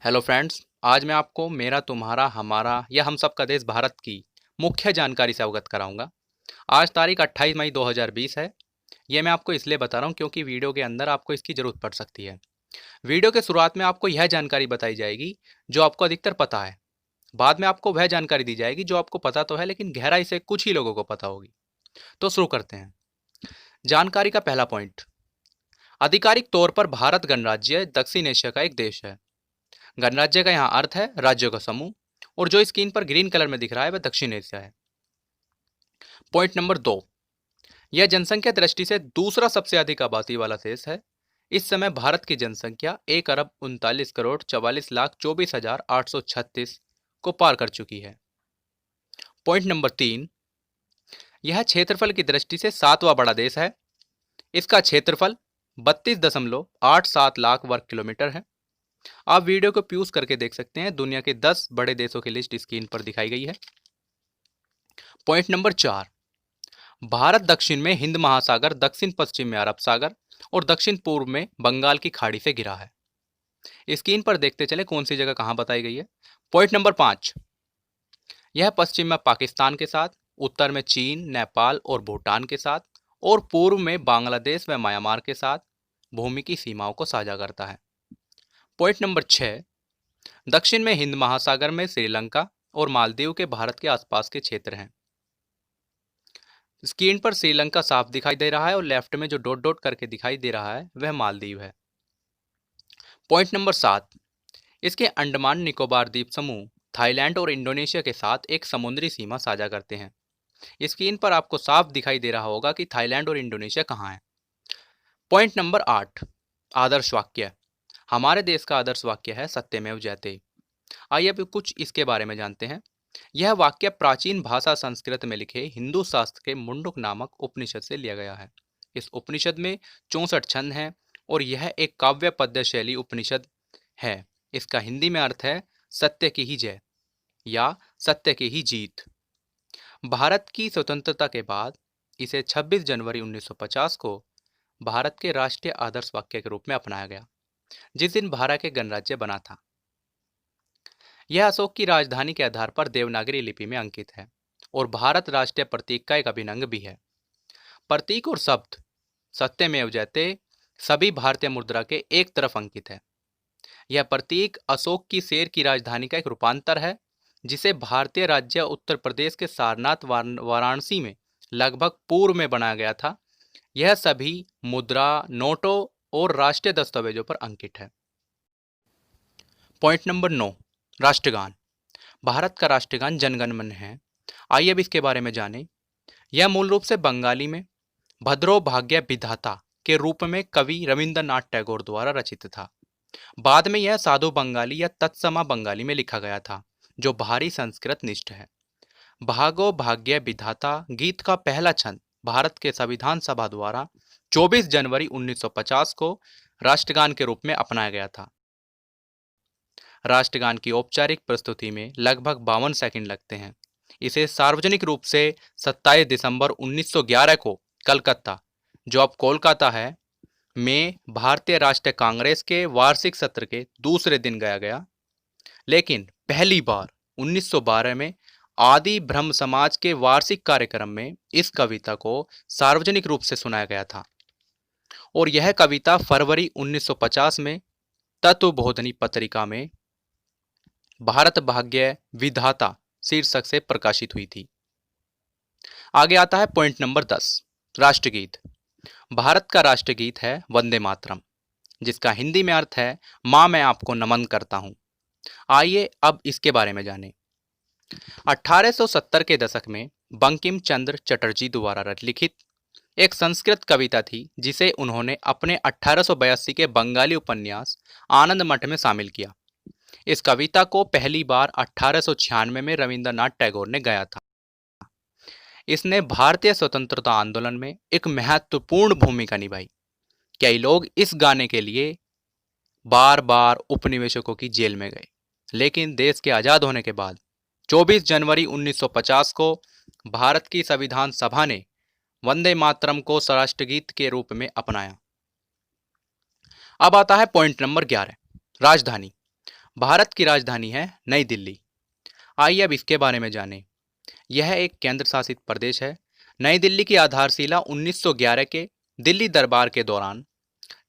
Hello friends, आज मैं आपको मेरा तुम्हारा हमारा या हम सब का देश भारत की मुख्य जानकारी से अवगत कराऊंगा। आज तारीख 28 मई 2020 है। ये मैं आपको इसलिए बता रहा हूँ क्योंकि वीडियो के अंदर आपको इसकी ज़रूरत पड़ सकती है। वीडियो के शुरुआत में आपको यह जानकारी बताई जाएगी जो आपको अधिकतर पता है। बाद में आपको वह जानकारी दी जाएगी जो आपको पता तो है लेकिन गहराई से कुछ ही लोगों को पता होगी। तो शुरू करते हैं। जानकारी का पहला पॉइंट। आधिकारिक तौर पर भारत गणराज्य दक्षिण एशिया का एक देश है। गणराज्य का यहाँ अर्थ है राज्यों का समूह, और जो स्क्रीन पर ग्रीन कलर में दिख रहा है वह दक्षिण एशिया है। Point number 2। यह जनसंख्या दृष्टि से दूसरा सबसे अधिक आबादी वाला देश है। इस समय भारत की जनसंख्या 1,39,44,24,836 को पार कर चुकी है। Point number 3। यह क्षेत्रफल की दृष्टि से सातवां बड़ा देश है। इसका क्षेत्रफल 32.87 लाख वर्ग किलोमीटर है। आप वीडियो को पॉज करके देख सकते हैं। दुनिया के 10 बड़े देशों की लिस्ट स्क्रीन पर दिखाई गई है। Point number 4। भारत दक्षिण में हिंद महासागर, दक्षिण पश्चिम में अरब सागर और दक्षिण पूर्व में बंगाल की खाड़ी से घिरा है। स्क्रीन पर देखते चले कौन सी जगह कहां बताई गई है। Point number 5। यह पश्चिम में पाकिस्तान के साथ, उत्तर में चीन, नेपाल और भूटान के साथ और पूर्व में बांग्लादेश व म्यांमार के साथ भूमि की सीमाओं को साझा करता है। Point number 6। दक्षिण में हिंद महासागर में श्रीलंका और मालदीव के भारत के आसपास के क्षेत्र हैं। स्क्रीन पर श्रीलंका साफ दिखाई दे रहा है और लेफ्ट में जो डॉट डॉट करके दिखाई दे रहा है वह मालदीव है। Point number 7। इसके अंडमान निकोबार द्वीप समूह थाईलैंड और इंडोनेशिया के साथ एक समुद्री सीमा साझा करते हैं। स्क्रीन पर आपको साफ दिखाई दे रहा होगा कि थाईलैंड और इंडोनेशिया कहाँ है। Point number 8। आदर्श वाक्य। हमारे देश का आदर्श वाक्य है सत्यमेव जयते। आइए अब कुछ इसके बारे में जानते हैं। यह वाक्य प्राचीन भाषा संस्कृत में लिखे हिंदू शास्त्र के मुंडक नामक उपनिषद से लिया गया है। इस उपनिषद में 64 छंद हैं और यह एक काव्य पद्य शैली उपनिषद है। इसका हिंदी में अर्थ है सत्य की ही जय या सत्य की ही जीत। भारत की स्वतंत्रता के बाद इसे 26 जनवरी 1950 को भारत के राष्ट्रीय आदर्श वाक्य के रूप में अपनाया गया, जिस दिन भारत के गणराज्य बना था। यह अशोक की राजधानी के आधार पर देवनागरी लिपि में अंकित है और भारत राष्ट्रीय प्रतीक का एक अभिन्न अंग भी है। प्रतीक और शब्द सत्यमेव जयते सभी भारतीय मुद्रा के एक तरफ अंकित है। यह प्रतीक अशोक की शेर की राजधानी का एक रूपांतर है, जिसे भारतीय राज्य उत्तर प्रदेश के सारनाथ वाराणसी में लगभग पूर्व में बनाया गया था। यह सभी मुद्रा, नोटों और राष्ट्रीय दस्तावेजों पर अंकित है। Point number 9। राष्ट्रगान। भारत का राष्ट्रगान जनगण मन है। आइए अब इसके बारे में जानें। यह मूल रूप से बंगाली में भद्रो भाग्य विधाता के रूप में कवि रविंद्रनाथ टैगोर द्वारा रचित था। बाद में यह साधु बंगाली या तत्समा बंगाली में लिखा गया था, जो भारी संस्कृत निष्ठ है। भागो भाग्य विधाता गीत का पहला छंद भारत के संविधान सभा द्वारा 24 जनवरी 1950 को राष्ट्रगान के रूप में अपनाया गया था। राष्ट्रगान की औपचारिक प्रस्तुति में लगभग 52 सेकंड लगते हैं। इसे सार्वजनिक रूप से 27 दिसंबर 1911 को कलकत्ता, जो अब कोलकाता है, में भारतीय राष्ट्रीय कांग्रेस के वार्षिक सत्र के दूसरे दिन गाया गया। लेकिन पहली बार 1912 में आदि ब्रह्म समाज के वार्षिक कार्यक्रम में इस कविता को सार्वजनिक रूप से सुनाया गया था और यह कविता फरवरी 1950 में तत्वबोधिनी पत्रिका में भारत भाग्य विधाता शीर्षक से प्रकाशित हुई थी। आगे आता है पॉइंट नंबर 10। राष्ट्रगीत। भारत का राष्ट्रगीत है वंदे मातरम, जिसका हिंदी में अर्थ है मां मैं आपको नमन करता हूं। आइए अब इसके बारे में जानें। 1870 के दशक में बंकिम चंद्र चटर्जी द्वारा लिखित एक संस्कृत कविता थी, जिसे उन्होंने अपने 1882 के बंगाली उपन्यास आनंद मठ में शामिल किया। इस कविता को पहली बार 1896 में रविंद्रनाथ टैगोर ने गाया था। इसने भारतीय स्वतंत्रता आंदोलन में एक महत्वपूर्ण भूमिका निभाई। कई लोग इस गाने के लिए बार बार उपनिवेशकों की जेल में गए, लेकिन देश के आजाद होने के बाद 24 जनवरी 1950 को भारत की संविधान सभा ने वंदे मातरम को राष्ट्रगीत के रूप में अपनाया। अब आता है पॉइंट नंबर 11। राजधानी। भारत की राजधानी है नई दिल्ली। आइए अब इसके बारे में जानें। यह एक केंद्र शासित प्रदेश है। नई दिल्ली की आधारशिला 1911 के दिल्ली दरबार के दौरान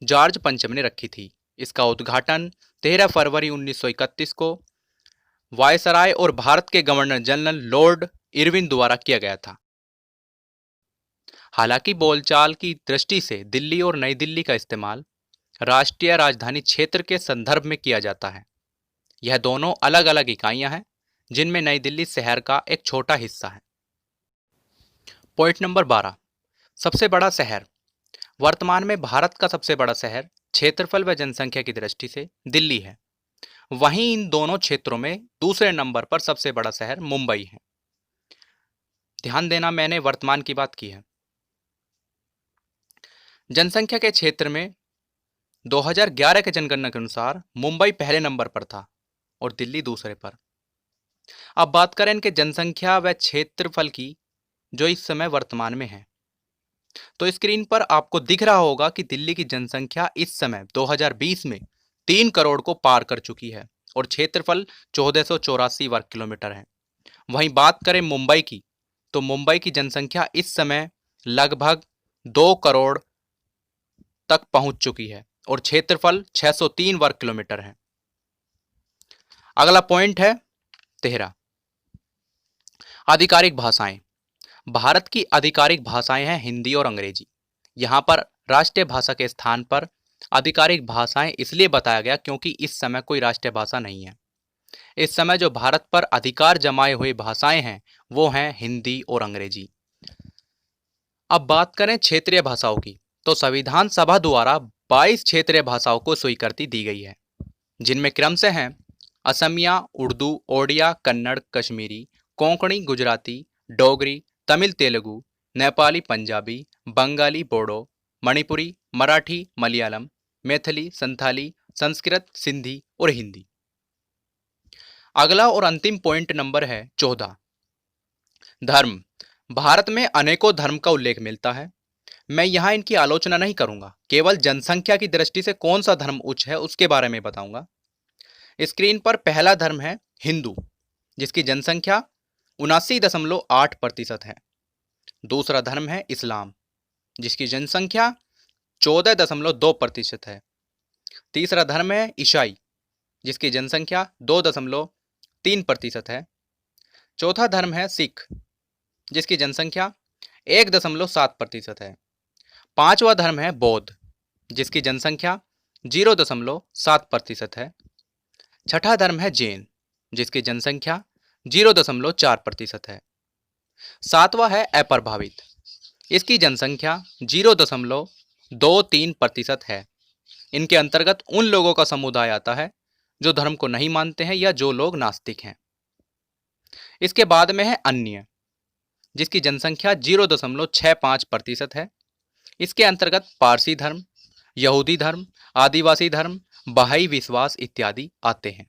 जॉर्ज पंचम ने रखी थी। इसका उद्घाटन 13 फरवरी 1931 को वायसराय और भारत के गवर्नर जनरल लॉर्ड इरविन द्वारा किया गया था। हालांकि बोलचाल की दृष्टि से दिल्ली और नई दिल्ली का इस्तेमाल राष्ट्रीय राजधानी क्षेत्र के संदर्भ में किया जाता है। यह दोनों अलग अलग इकाइयां हैं जिनमें नई दिल्ली शहर का एक छोटा हिस्सा है। पॉइंट नंबर 12, सबसे बड़ा शहर। वर्तमान में भारत का सबसे बड़ा शहर क्षेत्रफल व जनसंख्या की दृष्टि से दिल्ली है। वहीं इन दोनों क्षेत्रों में दूसरे नंबर पर सबसे बड़ा शहर मुंबई है। ध्यान देना, मैंने वर्तमान की बात की है। जनसंख्या के क्षेत्र में 2011 के जनगणना के अनुसार मुंबई पहले नंबर पर था और दिल्ली दूसरे पर। अब बात करें इनके जनसंख्या व क्षेत्रफल की, जो इस समय वर्तमान में है, तो स्क्रीन पर आपको दिख रहा होगा कि दिल्ली की जनसंख्या इस समय 2020 में 3 करोड़ को पार कर चुकी है और क्षेत्रफल 1484 वर्ग किलोमीटर है। वहीं बात करें मुंबई की, तो मुंबई की जनसंख्या इस समय लगभग 2 करोड़ तक पहुंच चुकी है और क्षेत्रफल 603 वर्ग किलोमीटर है। अगला पॉइंट है 13, आधिकारिक भाषाएं। भारत की आधिकारिक भाषाएं हैं हिंदी और अंग्रेजी। यहाँ पर राष्ट्रीय भाषा के स्थान पर आधिकारिक भाषाएं इसलिए बताया गया क्योंकि इस समय कोई राष्ट्रीय भाषा नहीं है। इस समय जो भारत पर अधिकार जमाए हुए भाषाएं हैं वो हैं हिंदी और अंग्रेजी। अब बात करें क्षेत्रीय भाषाओं की, तो संविधान सभा द्वारा 22 क्षेत्रीय भाषाओं को स्वीकृति दी गई है, जिनमें क्रमशः हैं असमिया, उर्दू, ओडिया, कन्नड़, कश्मीरी, कोंकणी, गुजराती, डोगरी, तमिल, तेलुगु, नेपाली, पंजाबी, बंगाली, बोडो, मणिपुरी, मराठी, मलयालम, मैथिली, संथाली, संस्कृत, सिंधी और हिंदी। अगला और अंतिम पॉइंट नंबर है 14, धर्म। भारत में अनेकों धर्म का उल्लेख मिलता है। मैं यहाँ इनकी आलोचना नहीं करूंगा, केवल जनसंख्या की दृष्टि से कौन सा धर्म उच्च है उसके बारे में बताऊंगा। स्क्रीन पर पहला धर्म है हिंदू, जिसकी जनसंख्या 79.8% है। दूसरा धर्म है इस्लाम, जिसकी जनसंख्या 14.2% है। तीसरा धर्म है ईसाई, जिसकी जनसंख्या 2.3% है। चौथा धर्म है सिख, जिसकी जनसंख्या 1.7% है। पांचवा धर्म है बौद्ध, जिसकी जनसंख्या 0.7% है। छठा धर्म है जैन, जिसकी जनसंख्या 0.4% है। सातवां है अप्रभावित, इसकी जनसंख्या 0.23% है। इनके अंतर्गत उन लोगों का समुदाय आता है जो धर्म को नहीं मानते हैं या जो लोग नास्तिक हैं। इसके बाद में है अन्य, जिसकी जनसंख्या 0.65% है। इसके अंतर्गत पारसी धर्म, यहूदी धर्म, आदिवासी धर्म, बहाई विश्वास इत्यादि आते हैं।